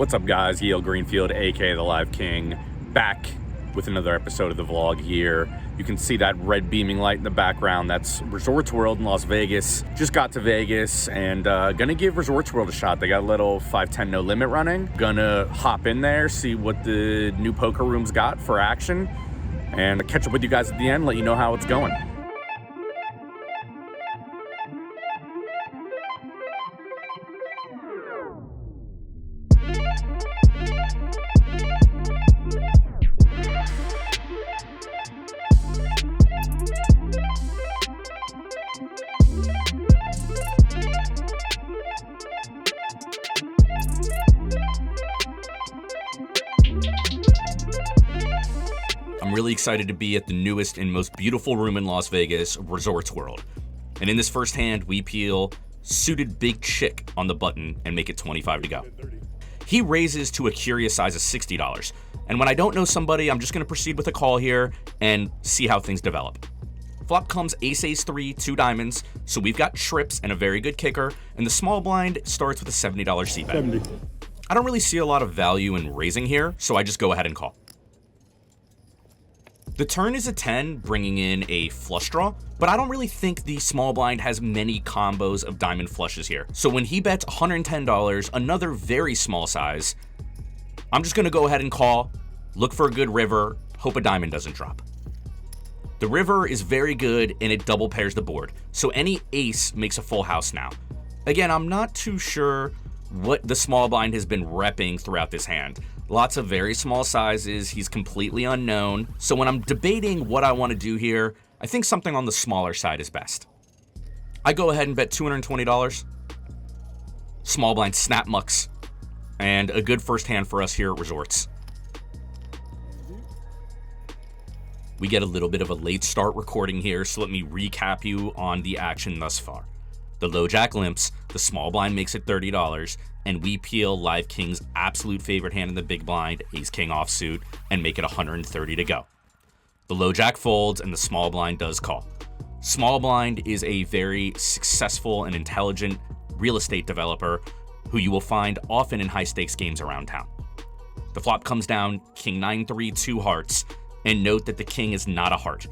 What's up, guys? Yale Greenfield, aka the Live King, back with another episode of the vlog here. You can see that red beaming light in the background. That's Resorts World in Las Vegas. Just got to Vegas and gonna give Resorts World a shot. They got a little 5-10 no limit running. Gonna hop in there, see what the new poker room's got for action, and catch up with you guys at the end, let you know how it's going. I'm really excited to be at the newest and most beautiful room in Las Vegas, Resorts World. And in this first hand, we peel suited big chick on the button and make it 25 to go. He raises to a curious size of $60. And when I don't know somebody, I'm just going to proceed with a call here and see how things develop. Flop comes ace-ace-3, 2 diamonds, so we've got trips and a very good kicker, and the small blind starts with a $70 c-bet. 70. I don't really see a lot of value in raising here, so I just go ahead and call. The turn is a 10, bringing in a flush draw, but I don't really think the small blind has many combos of diamond flushes here. So when he bets $110, another very small size, I'm just gonna go ahead and call, look for a good river, hope a diamond doesn't drop. The river is very good and it double pairs the board, so any ace makes a full house now. Again, I'm not too sure what the small blind has been repping throughout this hand. Lots of very small sizes, he's completely unknown. So when I'm debating what I want to do here, I think something on the smaller side is best. I go ahead and bet $220. Small blind snap mucks, and a good first hand for us here at Resorts. We get a little bit of a late start recording here, so let me recap you on the action thus far. The low jack limps, the small blind makes it $30, and we peel Live King's absolute favorite hand in the big blind, ace king offsuit, and make it 130 to go. The low jack folds and the small blind does call. Small blind is a very successful and intelligent real estate developer who you will find often in high stakes games around town. The flop comes down king 9-3, 2 hearts, and note that the king is not a heart.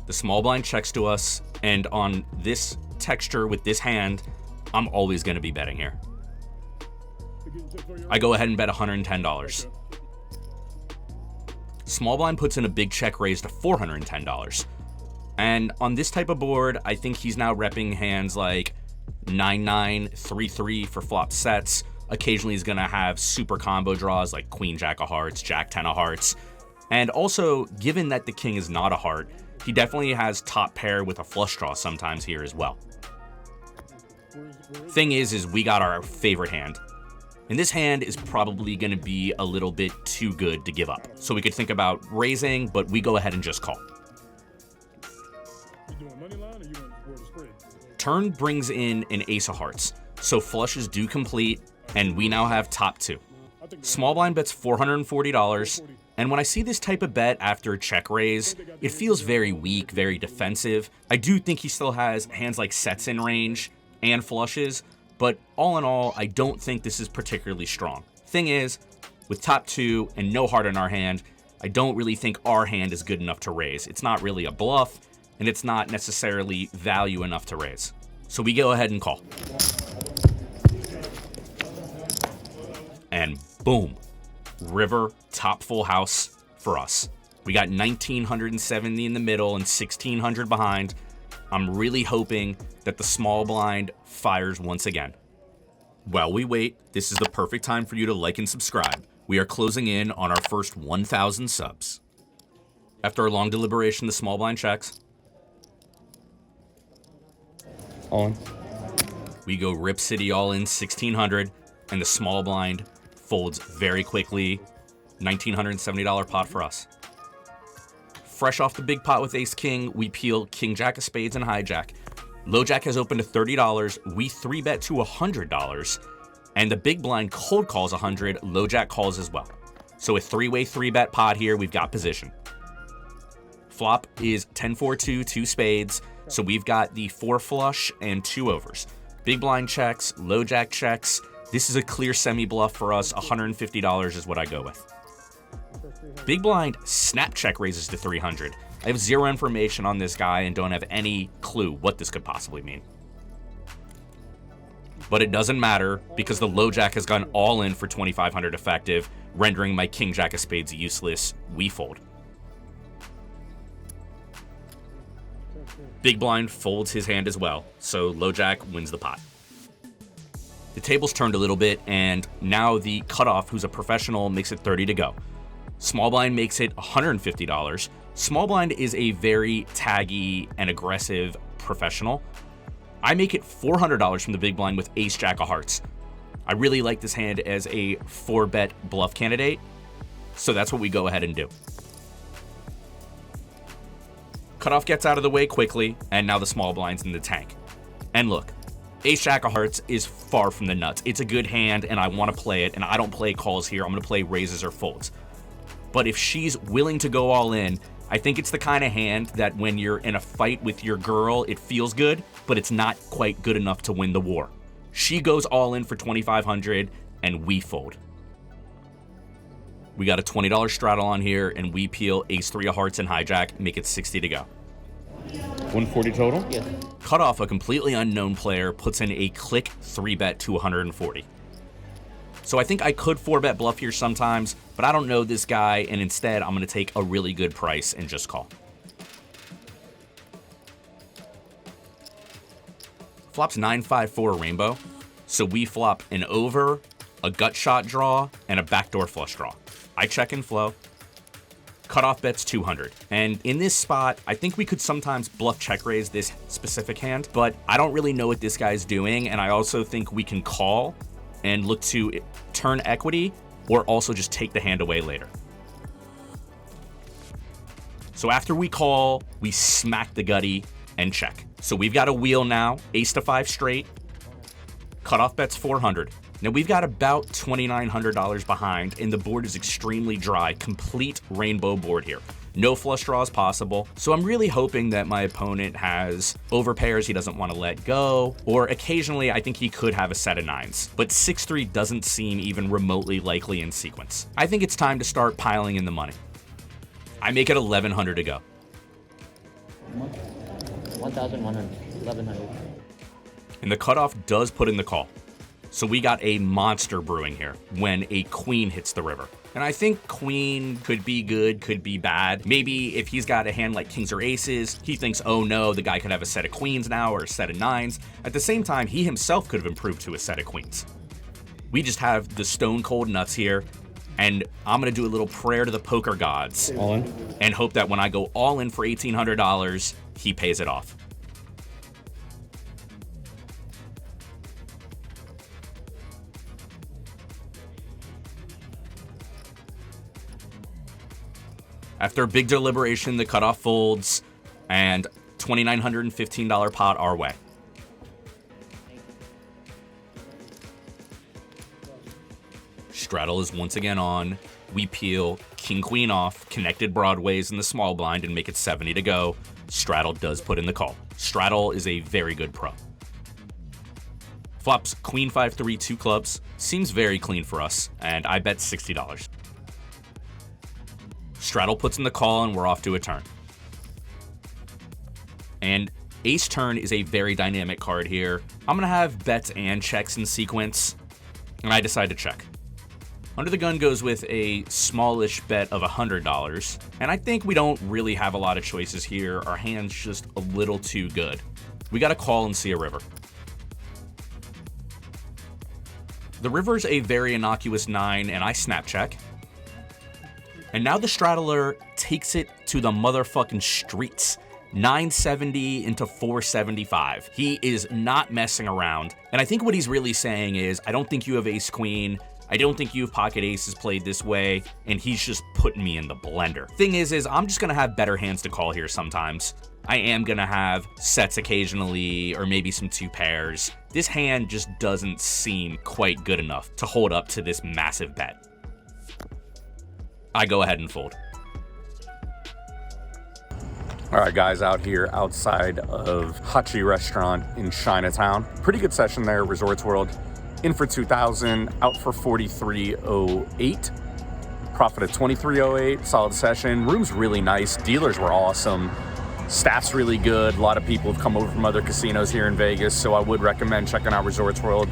The small blind checks to us, and on this texture with this hand, I'm always going to be betting here. I go ahead and bet $110. Small blind puts in a big check raise to $410. And on this type of board, I think he's now repping hands like 9-9, 3-3 for flop sets. Occasionally he's going to have super combo draws like queen jack of hearts, jack 10 of hearts. And also, given that the king is not a heart, he definitely has top pair with a flush draw sometimes here as well. Thing is we got our favorite hand. And this hand is probably going to be a little bit too good to give up. So we could think about raising, but we go ahead and just call. Turn brings in an ace of hearts. So flushes do complete, and we now have top 2. Small blind bets $440. And when I see this type of bet after a check raise, it feels very weak, very defensive. I do think he still has hands like sets in range and flushes, but all in all, I don't think this is particularly strong. Thing is, with top 2 and no heart in our hand, I don't really think our hand is good enough to raise. It's not really a bluff, and it's not necessarily value enough to raise. So we go ahead and call. And boom. River, top full house for us. We got 1,970 in the middle and 1,600 behind. I'm really hoping that the small blind fires once again. While we wait, this is the perfect time for you to like and subscribe. We are closing in on our first 1,000 subs. After a long deliberation, the small blind checks. On. We go Rip City all in 1,600, and the small blind folds very quickly. $1,970 pot for us. Fresh off the big pot with ace king, we peel king jack of spades and hijack. Low jack has opened to $30. We 3-bet to $100, and the big blind cold calls 100. Low jack calls as well. So a 3-way 3-bet pot here. We've got position. Flop is 10-4-2, 2 spades. So we've got the 4 flush and 2 overs. Big blind checks, low jack checks. This is a clear semi-bluff for us. $150 is what I go with. Big blind snap check raises to 300. I have zero information on this guy and don't have any clue what this could possibly mean. But it doesn't matter because the low jack has gone all in for 2,500 effective, rendering my king jack of spades useless. We fold. Big blind folds his hand as well, so low jack wins the pot. The table's turned a little bit, and now the cutoff, who's a professional, makes it 30 to go. Small blind makes it $150. Small blind is a very taggy and aggressive professional. I make it $400 from the big blind with ace jack of hearts. I really like this hand as a 4-bet bluff candidate, so that's what we go ahead and do. Cutoff gets out of the way quickly, and now the small blind's in the tank. And look, ace jack of hearts is far from the nuts. It's a good hand, and I want to play it, and I don't play calls here. I'm going to play raises or folds. But if she's willing to go all in, I think it's the kind of hand that when you're in a fight with your girl, it feels good, but it's not quite good enough to win the war. She goes all in for 2,500, and we fold. We got a $20 straddle on here, and we peel ace-3 of hearts and hijack, make it 60 to go. 140 total? Yes. Cut off, a completely unknown player puts in a click 3-bet to 140. So I think I could 4-bet bluff here sometimes, but I don't know this guy, and instead I'm going to take a really good price and just call. Flops 9-5-4 rainbow, so we flop an over, a gut shot draw, and a backdoor flush draw. I check and flow. Cutoff bets 200. And in this spot, I think we could sometimes bluff check raise this specific hand, but I don't really know what this guy's doing, and I also think we can call and look to turn equity or also just take the hand away later. So after we call, we smack the gutty and check. So we've got a wheel now, ace to 5 straight. Cutoff bets 400. Now we've got about $2,900 behind, and the board is extremely dry, complete rainbow board here. No flush draws possible, so I'm really hoping that my opponent has overpairs he doesn't want to let go, or occasionally I think he could have a set of 9s, but 6-3 doesn't seem even remotely likely in sequence. I think it's time to start piling in the money. I make it 1,100 to go. 1,100, 1,100. And the cutoff does put in the call. So we got a monster brewing here when a queen hits the river. And I think queen could be good, could be bad. Maybe if he's got a hand like kings or aces, he thinks, oh no, the guy could have a set of queens now or a set of 9s. At the same time, he himself could have improved to a set of queens. We just have the stone cold nuts here. And I'm going to do a little prayer to the poker gods. All in? And hope that when I go all in for $1,800, he pays it off. After big deliberation, the cutoff folds, and $2,915 pot our way. Straddle is once again on. We peel king queen off, connected broadways in the small blind, and make it 70 to go. Straddle does put in the call. Straddle is a very good pro. Flops queen 5-3 2 clubs. Seems very clean for us, and I bet $60. Straddle puts in the call, and we're off to a turn. And ace turn is a very dynamic card here. I'm going to have bets and checks in sequence, and I decide to check. Under the gun goes with a smallish bet of $100, and I think we don't really have a lot of choices here. Our hand's just a little too good. We got to call and see a river. The river's a very innocuous 9, and I snap check. And now the straddler takes it to the motherfucking streets. 970 into 475. He is not messing around. And I think what he's really saying is, I don't think you have ace queen. I don't think you have pocket aces played this way. And he's just putting me in the blender. Thing is I'm just going to have better hands to call here sometimes. I am going to have sets occasionally, or maybe some 2 pairs. This hand just doesn't seem quite good enough to hold up to this massive bet. I go ahead and fold. All right, guys, out here outside of Hachi Restaurant in Chinatown. Pretty good session there, Resorts World. In for 2,000, out for 43.08. Profit of 23.08, solid session. Room's really nice, dealers were awesome. Staff's really good. A lot of people have come over from other casinos here in Vegas, so I would recommend checking out Resorts World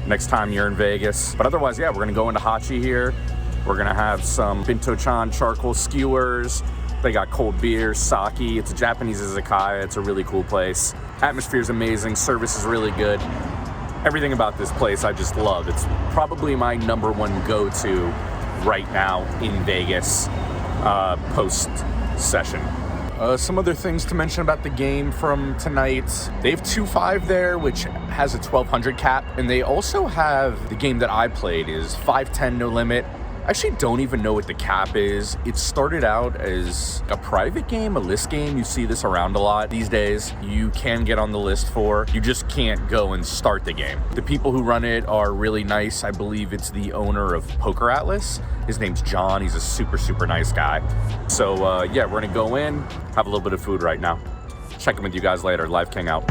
next time you're in Vegas. But otherwise, yeah, we're gonna go into Hachi here. We're gonna have some Binto-chan charcoal skewers. They got cold beer, sake. It's a Japanese izakaya. It's a really cool place. Atmosphere's amazing. Service is really good. Everything about this place I just love. It's probably my #1 go-to right now in Vegas post-session. Some other things to mention about the game from tonight. They have 2-5 there, which has a 1,200 cap. And they also have the game that I played is 5-10 no limit. I actually don't even know what the cap is. It started out as a private game, a list game. You see this around a lot these days. You can get on the list for, you just can't go and start the game. The people who run it are really nice. I believe it's the owner of Poker Atlas. His name's John. He's a super, super nice guy. So yeah, we're gonna go in, have a little bit of food right now. Check in with you guys later. Live King out.